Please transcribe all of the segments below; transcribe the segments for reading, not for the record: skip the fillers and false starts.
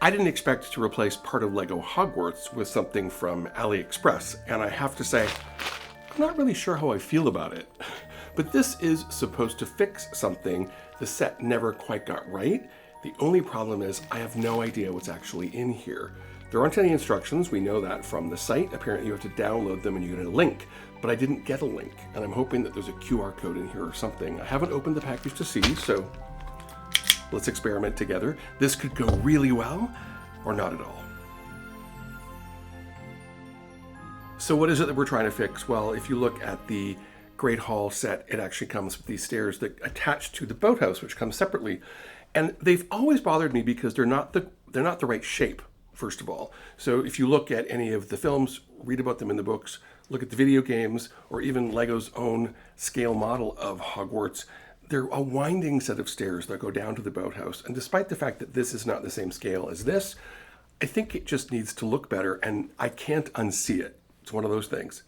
I didn't expect to replace part of LEGO Hogwarts with something from AliExpress, and I have to say, I'm not really sure how I feel about it. But this is supposed to fix something the set never quite got right. The only problem is I have no idea what's actually in here. There aren't any instructions, we know that from the site. Apparently you have to download them and you get a link, but I didn't get a link, and I'm hoping that there's a QR code in here or something. I haven't opened the package to see, so let's experiment together. This could go really well, or not at all. So what is it that we're trying to fix? Well, if you look at the Great Hall set, it actually comes with these stairs that attach to the boathouse, which comes separately. And they've always bothered me because they're not the right shape, first of all. So if you look at any of the films, read about them in the books, look at the video games, or even LEGO's own scale model of Hogwarts, they're a winding set of stairs that go down to the boathouse. And despite the fact that this is not the same scale as this, I think it just needs to look better, and I can't unsee it. It's one of those things.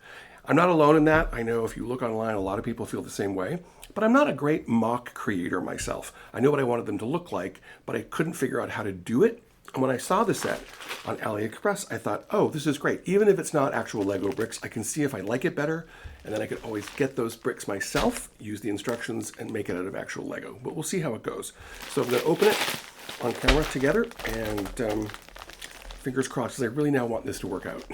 I'm not alone in that. I know if you look online, a lot of people feel the same way, but I'm not a great mock creator myself. I know what I wanted them to look like, but I couldn't figure out how to do it. And when I saw the set on AliExpress, I thought, oh, this is great. Even if it's not actual Lego bricks, I can see if I like it better, and then I could always get those bricks myself, use the instructions, and make it out of actual Lego. But we'll see how it goes. So I'm going to open it on camera together, and fingers crossed, because I really now want this to work out.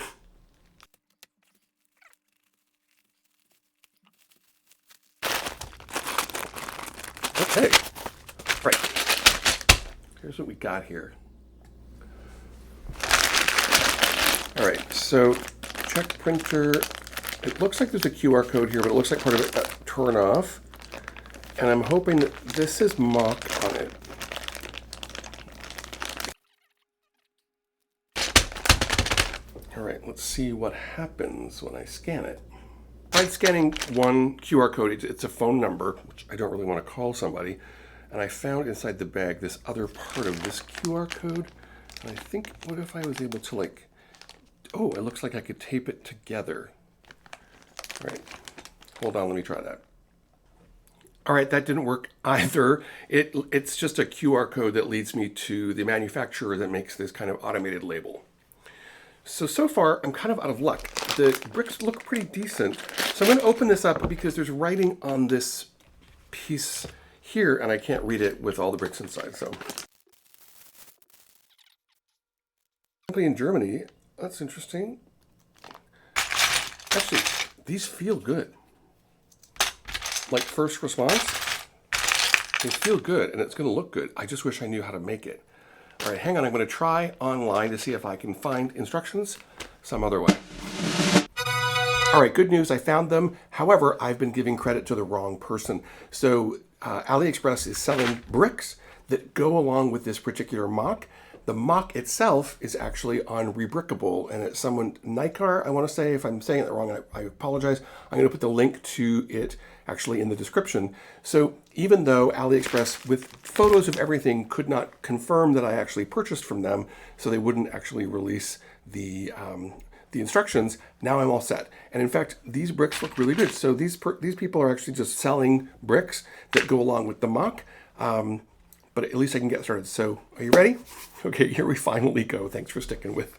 Okay, right. Here's what we got here. All right, so check printer. It looks like there's a QR code here, but it looks like part of it got torn off. And I'm hoping that this is mock on it. All right, let's see what happens when I scan it. I tried scanning one QR code. It's a phone number, which I don't really want to call somebody. And I found inside the bag this other part of this QR code. And I think, what if I was able to like, oh, it looks like I could tape it together. All right, hold on, let me try that. All right, that didn't work either. It's just a QR code that leads me to the manufacturer that makes this kind of automated label. So far, I'm kind of out of luck. The bricks look pretty decent. So I'm going to open this up because there's writing on this piece here, and I can't read it with all the bricks inside. So, company in Germany. That's interesting. Actually, these feel good. Like first response, they feel good, and it's going to look good. I just wish I knew how to make it. All right, hang on. I'm going to try online to see if I can find instructions some other way. All right, good news. I found them. However, I've been giving credit to the wrong person. So AliExpress is selling bricks that go along with this particular mock. The mock itself is actually on Rebrickable, and it's someone, Nikar, I want to say. If I'm saying it wrong, I apologize. I'm going to put the link to it actually in the description. So even though AliExpress, with photos of everything, could not confirm that I actually purchased from them, so they wouldn't actually release the instructions, now I'm all set. And in fact, these bricks look really good. So these people are actually just selling bricks that go along with the mock. But at least I can get started. So, are you ready? Okay, here we finally go. Thanks for sticking with.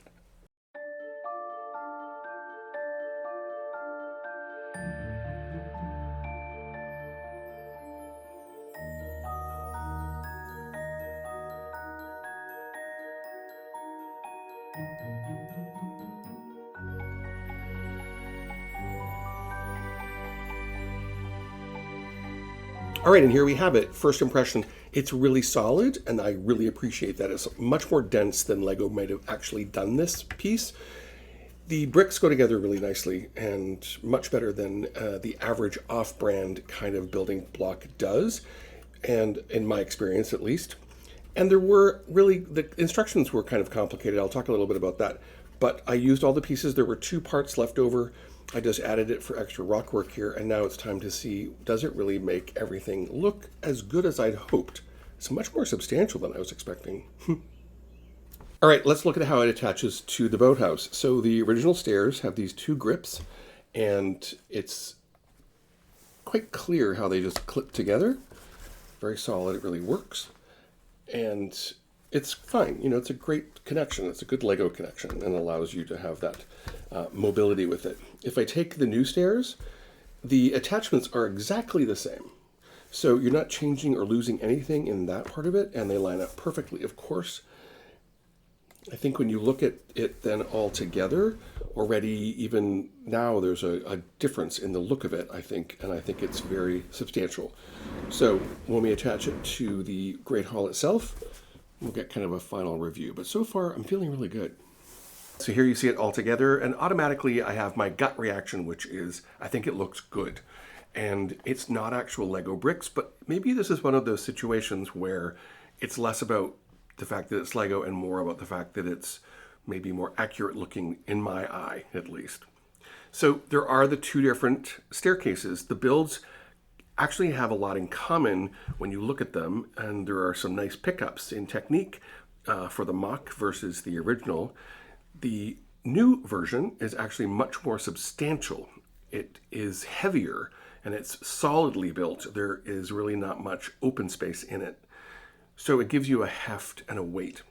All right, and here we have it. First impression, it's really solid, and I really appreciate that. It's much more dense than LEGO might have actually done this piece. The bricks go together really nicely and much better than the average off-brand kind of building block does, and in my experience at least. And there were really, the instructions were kind of complicated. I'll talk a little bit about that. But I used all the pieces. There were 2 parts left over. I just added it for extra rock work here, and now it's time to see, does it really make everything look as good as I'd hoped? It's much more substantial than I was expecting. All right, let's look at how it attaches to the boathouse. So the original stairs have these 2 grips, and it's quite clear how they just clip together. Very solid, it really works. And it's fine. You know, it's a great connection. It's a good Lego connection and allows you to have that mobility with it. If I take the new stairs, the attachments are exactly the same. So you're not changing or losing anything in that part of it, and they line up perfectly. Of course, I think when you look at it then all together, already even now there's a difference in the look of it, I think, and I think it's very substantial. So when we attach it to the Great Hall itself, we'll get kind of a final review. But so far, I'm feeling really good. So here you see it all together, and automatically I have my gut reaction, which is I think it looks good. And it's not actual Lego bricks, but maybe this is one of those situations where it's less about the fact that it's Lego and more about the fact that it's maybe more accurate looking in my eye, at least. So there are the two different staircases. The builds actually have a lot in common when you look at them, and there are some nice pickups in technique for the mock versus the original. The new version is actually much more substantial. It is heavier and it's solidly built. There is really not much open space in it. So it gives you a heft and a weight.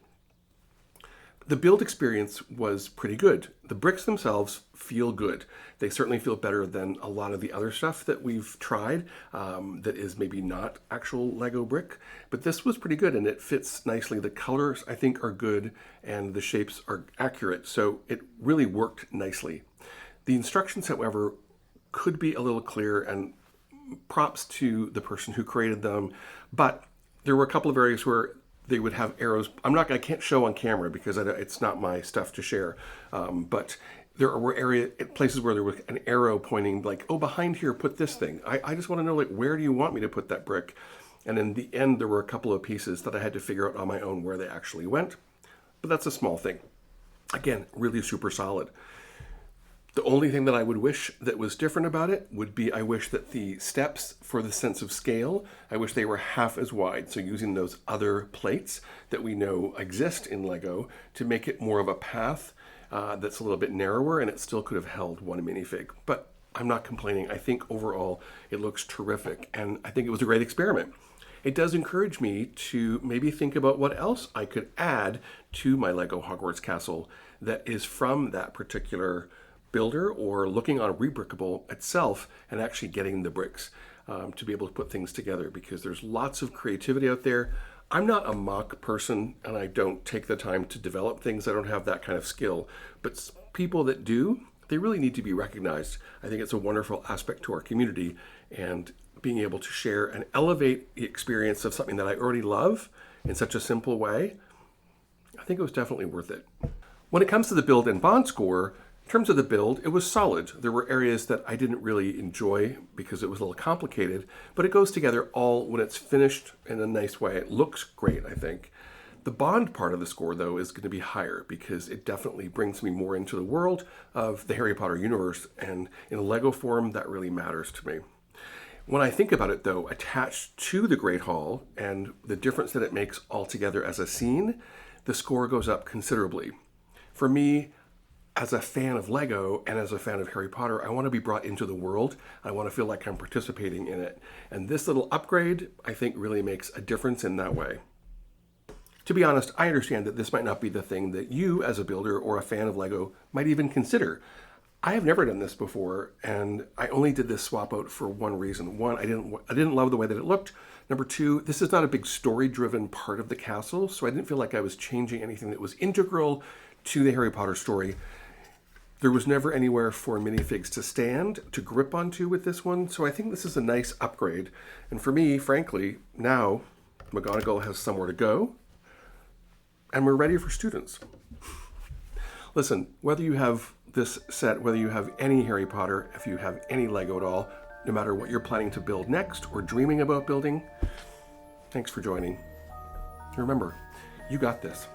The build experience was pretty good. The bricks themselves feel good. They certainly feel better than a lot of the other stuff that we've tried that is maybe not actual Lego brick. But this was pretty good and it fits nicely. The colors, I think, are good and the shapes are accurate. So it really worked nicely. The instructions, however, could be a little clearer, and props to the person who created them. But there were a couple of areas where they would have arrows. I can't show on camera because it's not my stuff to share. But there were places where there was an arrow pointing like, oh, behind here, put this thing. I just want to know, like, where do you want me to put that brick? And in the end, there were a couple of pieces that I had to figure out on my own where they actually went. But that's a small thing. Again, really super solid. The only thing that I would wish that was different about it would be I wish that the steps for the sense of scale, I wish they were half as wide. So using those other plates that we know exist in Lego to make it more of a path that's a little bit narrower, and it still could have held one minifig. But I'm not complaining. I think overall it looks terrific, and I think it was a great experiment. It does encourage me to maybe think about what else I could add to my Lego Hogwarts castle that is from that particular builder, or looking on Rebrickable itself and actually getting the bricks to be able to put things together, because there's lots of creativity out there. I'm not a mock person and I don't take the time to develop things. I don't have that kind of skill, but people that do, they really need to be recognized. I think it's a wonderful aspect to our community, and being able to share and elevate the experience of something that I already love in such a simple way, I think it was definitely worth it. When it comes to the build and bond score, in terms of the build, it was solid. There were areas that I didn't really enjoy because it was a little complicated, but it goes together all when it's finished in a nice way. It looks great, I think. The bond part of the score, though, is going to be higher because it definitely brings me more into the world of the Harry Potter universe, and in a Lego form, that really matters to me. When I think about it, though, attached to the Great Hall and the difference that it makes altogether as a scene, the score goes up considerably. For me, as a fan of Lego and as a fan of Harry Potter, I want to be brought into the world. I want to feel like I'm participating in it. And this little upgrade, I think, really makes a difference in that way. To be honest, I understand that this might not be the thing that you, as a builder or a fan of Lego, might even consider. I have never done this before, and I only did this swap out for one reason. One, I didn't love the way that it looked. Number two, this is not a big story-driven part of the castle, so I didn't feel like I was changing anything that was integral to the Harry Potter story. There was never anywhere for minifigs to stand, to grip onto with this one, so I think this is a nice upgrade. And for me, frankly, now McGonagall has somewhere to go, and we're ready for students. Listen, whether you have this set, whether you have any Harry Potter, if you have any Lego at all, no matter what you're planning to build next or dreaming about building, thanks for joining. Remember, you got this.